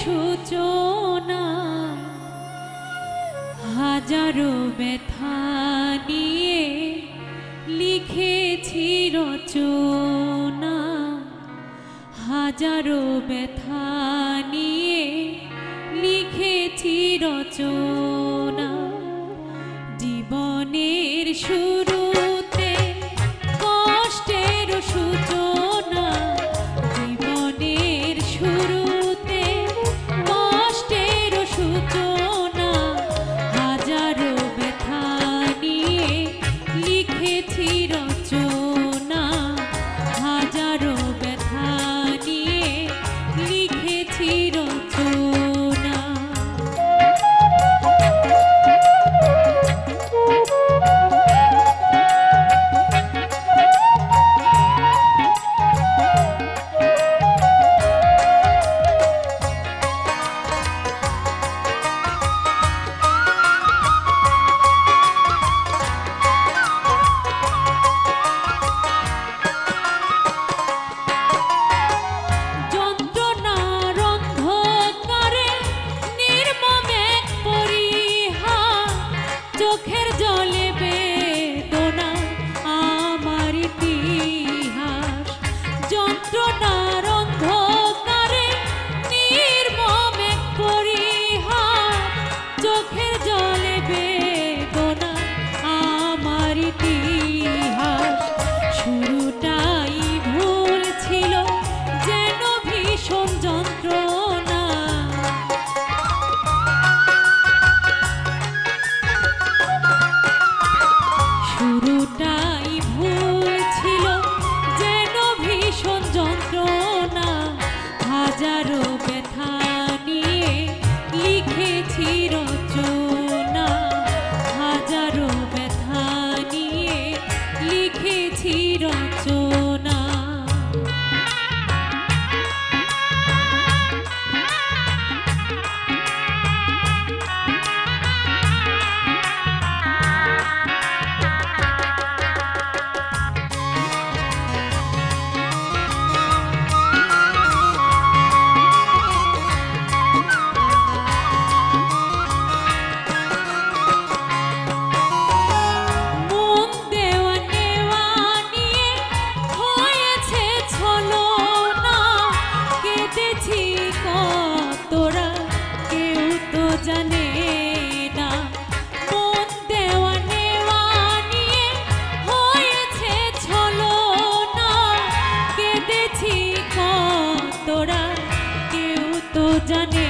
সূচনা হাজারো ব্যথা নিয়ে লিখেছি রচনা, হাজারো ব্যথা নিয়ে লিখেছি রচনা। জীবনের শুরুতে কষ্টের সূচনা, জীবনের শুরুতে কষ্টের সূচনা, হাজারো ব্যথা নিয়ে লিখেছি রচনা, হাজারো ব্যথা নিয়ে লিখেছি রচনা। চোখের জলে বেদনা আমার ইতিহাস, যন্ত্রণার অন্ধকারে নির্মম এক পরিহাস। চোখের জলে বেদনা আমার ইতিহাস, শুরুটাই ভুল ছিল যেন ভীষণ যন্ত্রণা। শুরুটাই ভুল ছিল যেন ভীষণ যন্ত্রণা, হাজারো ব্যথা নিয়ে লিখেছি রচনা, হাজারো ব্যথা নিয়ে লিখেছি রচনা। জানে না মন দেওয়া নেওয়া নিয়ে হয়েছে ছলনা, কেঁদেছি কতরা কেউ তো জানে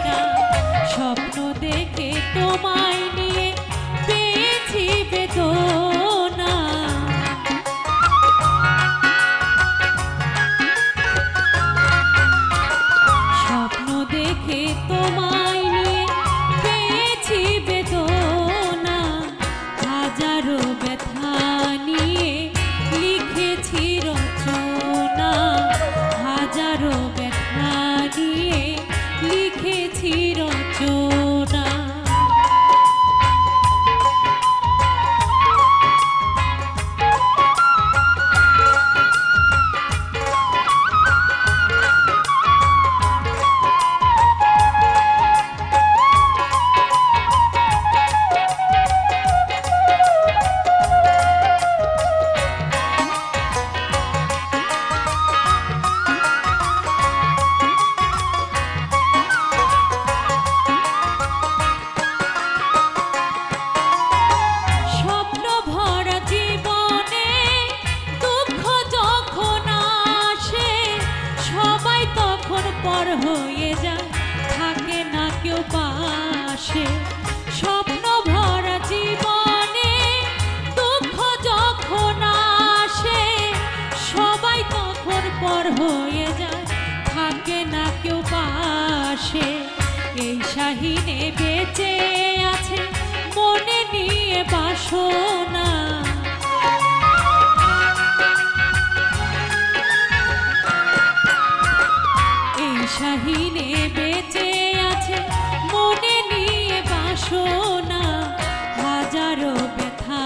না। স্বপ্ন দেখে তোমায় নিয়ে পেয়েছি বেদনা, স্বপ্ন দেখে তোমায় হাজারো ব্যথা নিয়ে লিখেছি রচনা, হাজারো ব্যথা নিয়ে লিখেছি রচনা। পর হয়ে যায় থাকে না কেউ পাশে, স্বপ্ন ভরা জীবনে দুঃখ যখন আসে, সবাই তখন পর হয়ে যায় থাকে না কেউ পাশে। এই শাহিনে বেঁচে আছে মনে নিয়ে বাসনা, শাহিনে বেঁচে আছে মনে নিয়ে বাসনা, হাজারো ব্যথা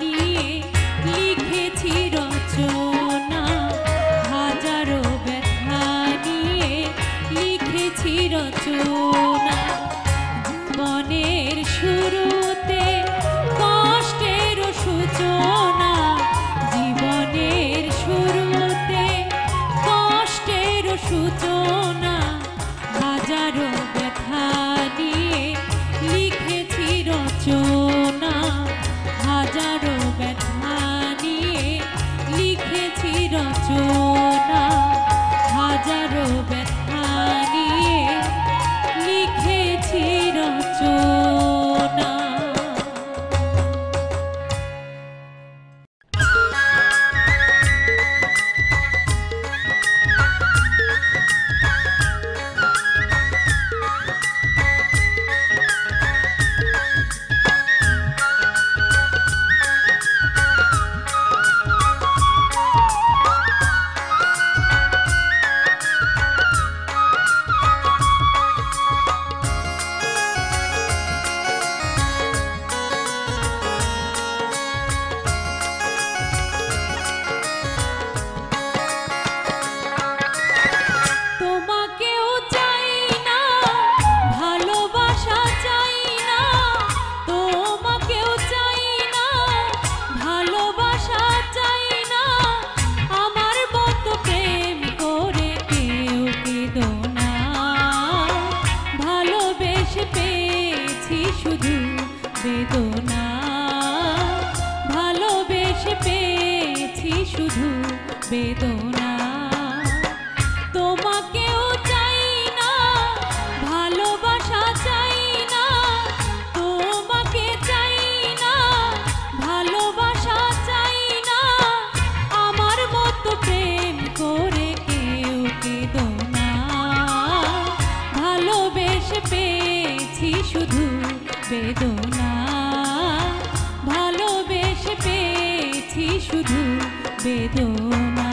নিয়ে লিখেছি রচনা, হাজারো ব্যথা নিয়ে লিখেছি সূচনা, হাজারো ব্যথা নিয়ে লিখেছি রচনা, হাজারো ব্যথা নিয়ে লিখেছি রচনা, হাজারো ব্যথা নিয়ে লিখেছি রচনা। বেদনা ভালোবেসে পেয়েছি শুধু বেদনা, তোমাকেও চাই না ভালোবাসা চাই না, তোমাকে চাই না ভালোবাসা চাই না, আমার মতো প্রেম করে কেউ কেঁদো না, ভালোবেসে পেয়েছি শুধু বেদনা, ভালোবেসে পেয়েছি শুধু বেদনা।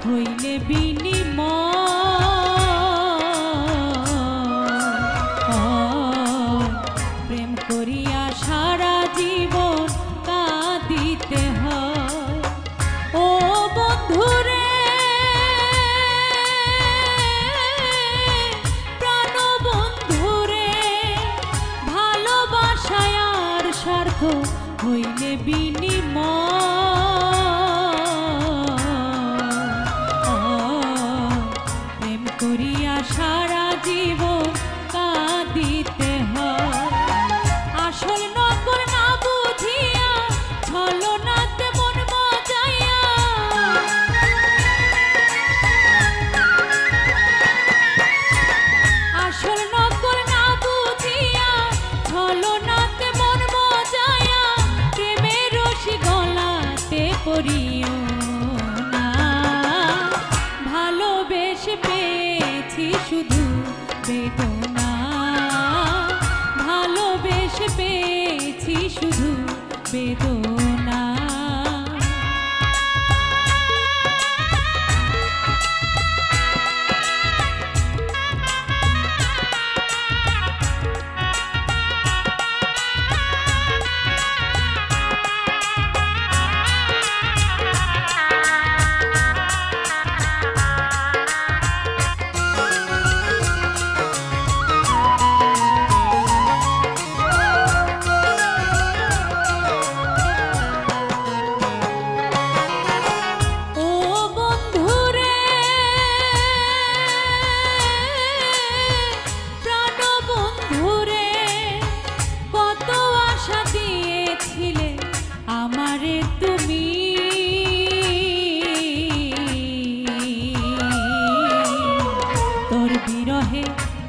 হইলে বিনিময় প্রেম করিয়া সারা জীবন কাঁদিতে হয়। ও বন্ধুরে প্রাণ বন্ধুরে, ভালোবাসায় আর স্বার্থ হইলে বিনিময় করিয়া সারা জীবন কাঁদিতে হয়। আসল নকল না বুঝিয়া ছলনাতে মন মজাইয়া, আসল নকল না বুঝিয়া ছলনাতে মন মজাইয়া, প্রেমের রশি গলাতে পরিও না, ভালোবেসে পেয়েছি শুধু বেদনা, ভালোবেসে পেয়েছি শুধু বেদনা।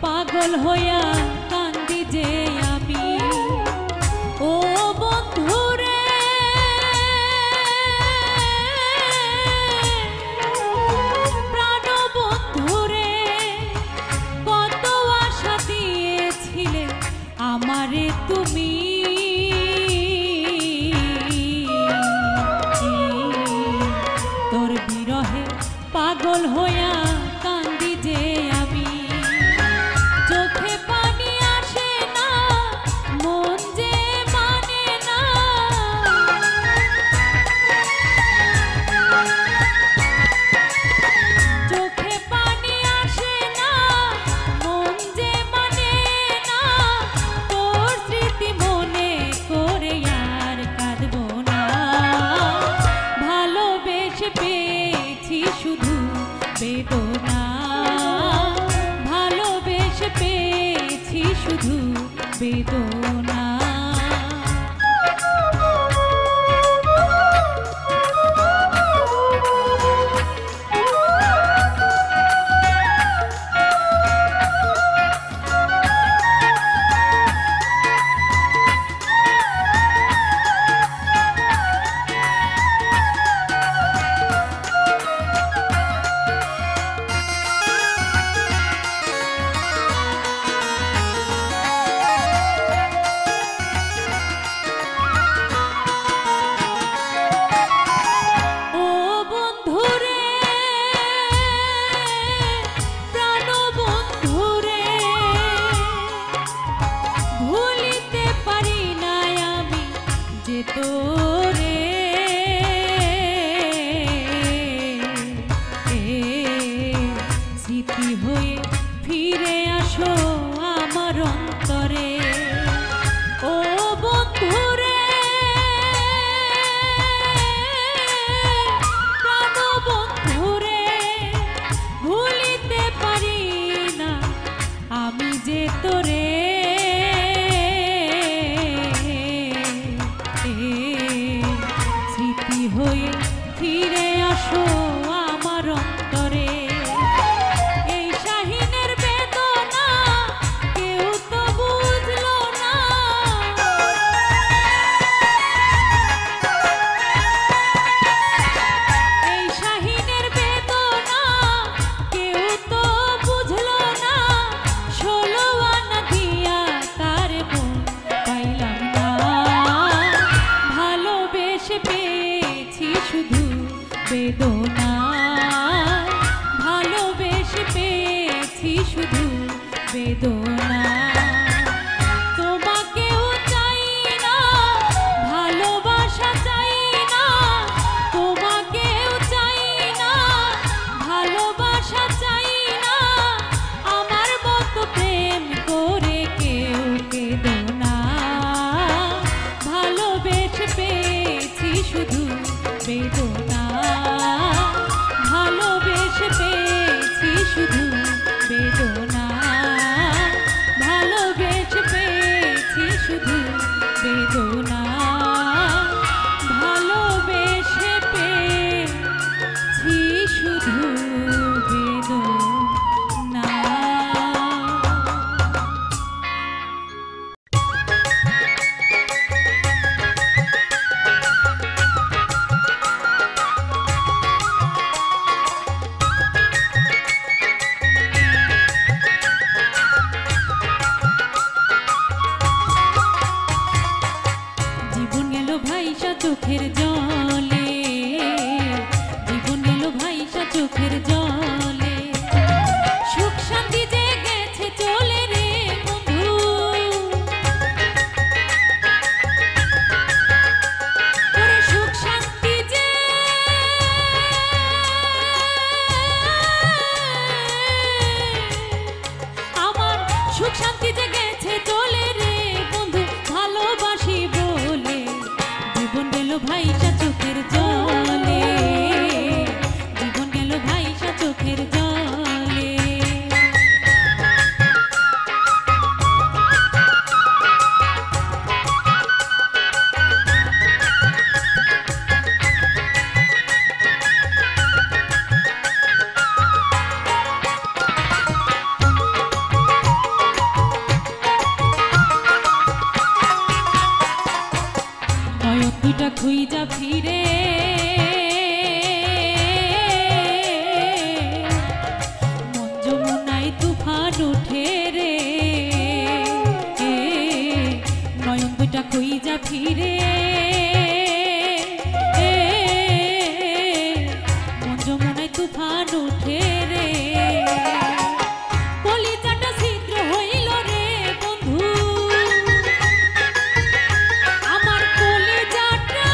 পাগল হইয়া কান্দি যে আমি, ও বন্ধুরে প্রাণ বন্ধুরে, কত আশা দিয়েছিলাম আমারে তুমি তোর বিরহে পাগল হইয়া কান্দি যে আমি চোখে পানি আসে না মন যে মানে না চোখে পানি আসে না মন যে মানে না তোর স্মৃতি মনে করে আর কাঁদবো না ভালোবেসে পেয়েছি শুধু বেদনা ভালোবেসে পেয়েছি শুধু বেদনা তোরে স্মৃতি হয়ে ফিরে আসো আমার অন্তরে ও বন্ধুরে প্রাণ বন্ধুরে ভুলিতে পারি না আমি যে তোরে স্মৃতি হয়ে ফিরে আসো আমার অন্তরে এই শাহিনের বেদনা কেউ তো বুঝলো না এই শাহিনের বেদনা কেউ তো বুঝলো না 16 আনা দিয়া তার মন পাইলাম না ভালোবেসে পেয়েছি শুধু বেদনা ভালোবেসে পেয়েছি শুধু বেদনা তোমাকেও চাই না ভালোবাসা চাই না তোমাকেও চাই না ভালোবাসা চাই না আমার মতো প্রেম করে কেউ কেঁদো না ভালোবেসে পেয়েছি শুধু বেদনা ভালোবেসে পেয়েছি শুধু বেদনা ভালোবেসে পেয়েছি শুধু বেদনা ভালোবেসে পেয়েছি শুধু বেদনা চোখের জলে জীবন গেল ভাইসা চোখের জলে সুখ শান্তি যে গেছে চলে রে বন্ধু ওরে সুখ শান্তি যে আমার সুখ শান্তি যে গেছে চলে রে বন্ধু ভালোবাসি বলে জীবন গেল ভাইসা চোখের জলে জীবন গেল ভাইসা চোখের জলে নয়নটা খুইজা ফিরে মন যমুনায় তুফান উঠে রে পিঠা খুইজা ফিরে মন যমুনায় তুফান উঠে রে, কলিজাটা ছিদ্র হইল রে বন্ধু, আমার কলিজাটা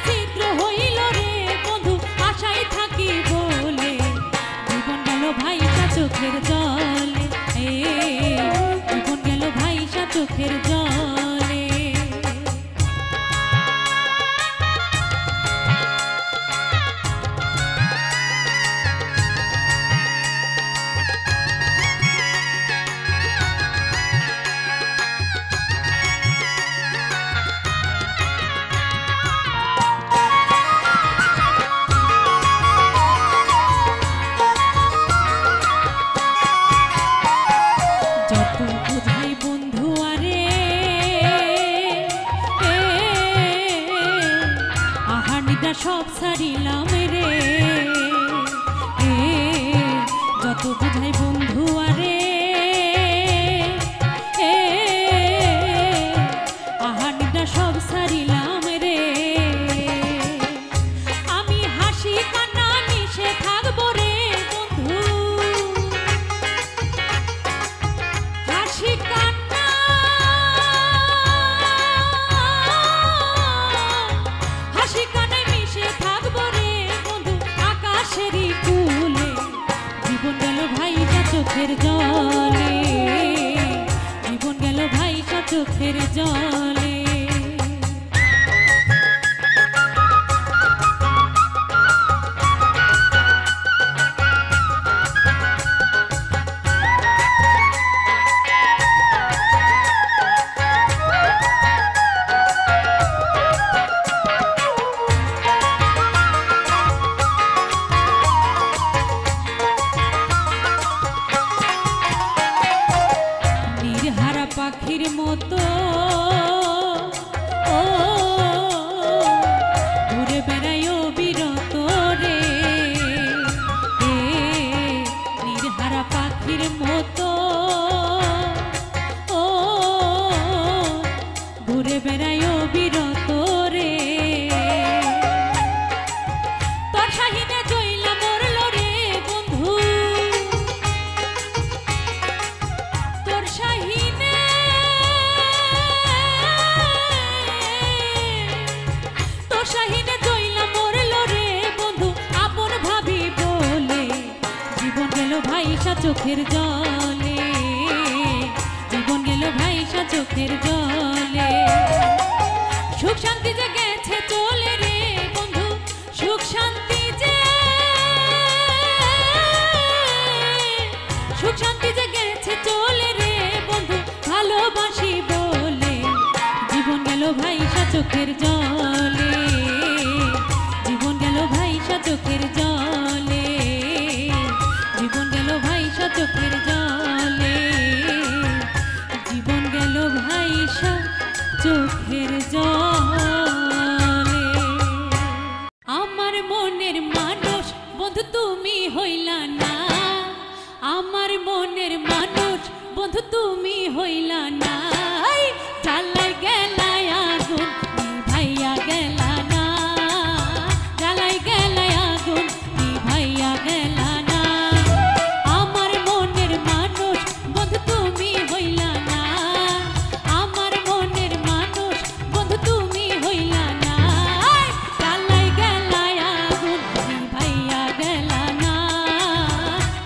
ছিদ্র হইল রে বন্ধু, আশায় থাকি বলে জীবন গেল ভাইসা চোখের জলে, জীবন গেল ভাইসা চোখের জলে। যত বুঝাই বন্ধু আরে আহানিটা সব ছাড়িলাম রে, যত বুঝাই বন্ধু আরে আহানিটা সব ছাড়িলাম রে, আমি হাসি কান্না মিশে থাকবো রে বন্ধু, হাসি কান্নায় মিশে থাকবো রে বন্ধু আকাশেরই কুলে, জীবন গেল ভাইসা চোখের জলে, জীবন গেল ভাইসা চোখের জলে। নির্হারা পাখির মতো ঘুরে বেড়ায় বিরত রে, নির্হারা পাখির মতো ঘুরে বেড়ায় বিরত রে, তোর শাহিনে জইলা মরল রে বন্ধু, তোর শাহিনে জইলা মরল রে বন্ধু আপন ভাবি বলে, জীবন গেল ভাইসা চোখের জলে, জীবন গেল ভাইসা চোখের জলে। সুখ শান্তি যে গেছে চলে রে বন্ধু, সুখ শান্তি যে গেছে চলে রে বন্ধু, ভালোবাসি বলে জীবন গেল ভাইসা চোখের জলে, জীবন গেল ভাইসা চোখের জলে, জীবন গেল ভাইসা চোখের জলে, জীবন গেল ভাইসা চোখের জলে। আমার মনের মানুষ বন্ধু তুমি হইলা না, আমার মনের মানুষ বন্ধু তুমি হইলা না, জ্বালাই গেলায় আগুন নিভাইয়া গেলা না, জ্বালাই গেলায় আগুন নিভাইয়া গেলা না, আমার মনের মানুষ বন্ধু তুমি হইলা না, আমার মনের মানুষ বন্ধু তুমি হইলা না, জ্বালাই গেলায় আগুন নিভাইয়া গেলা না,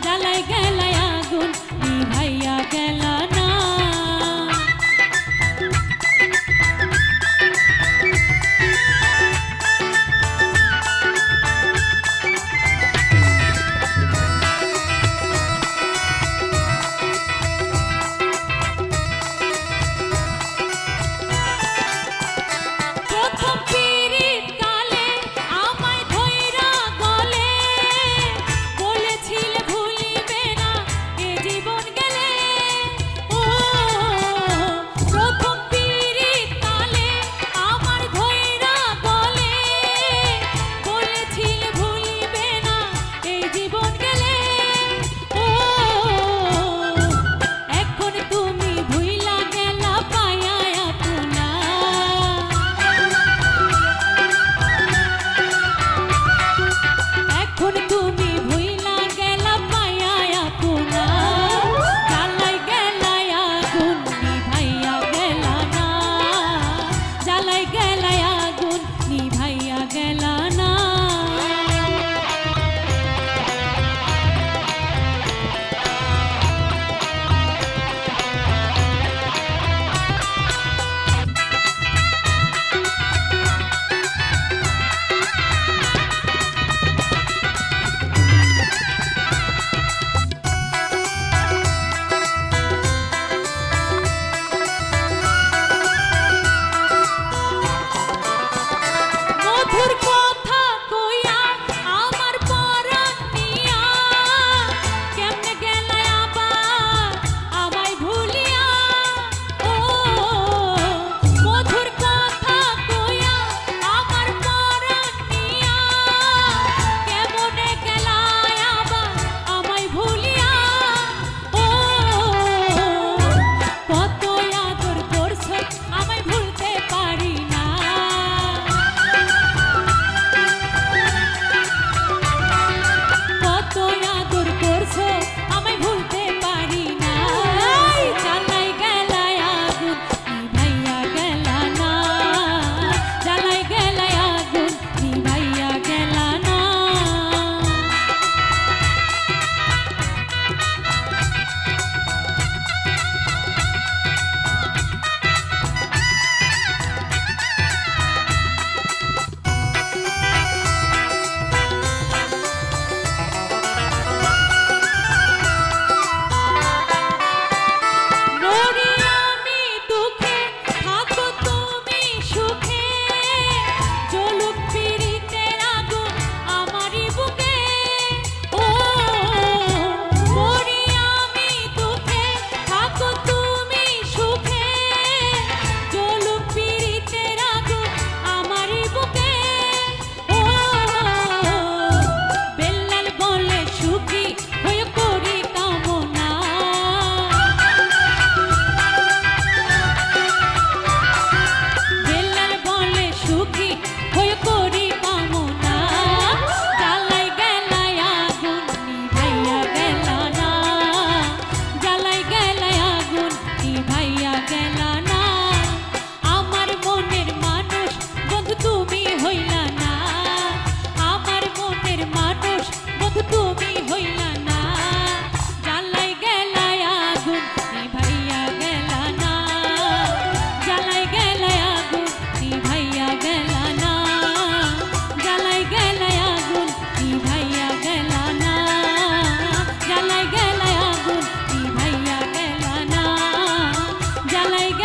জ্বালাই গেলায় আগুন নিভাইয়া গেলা না।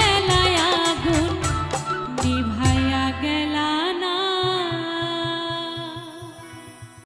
বেলা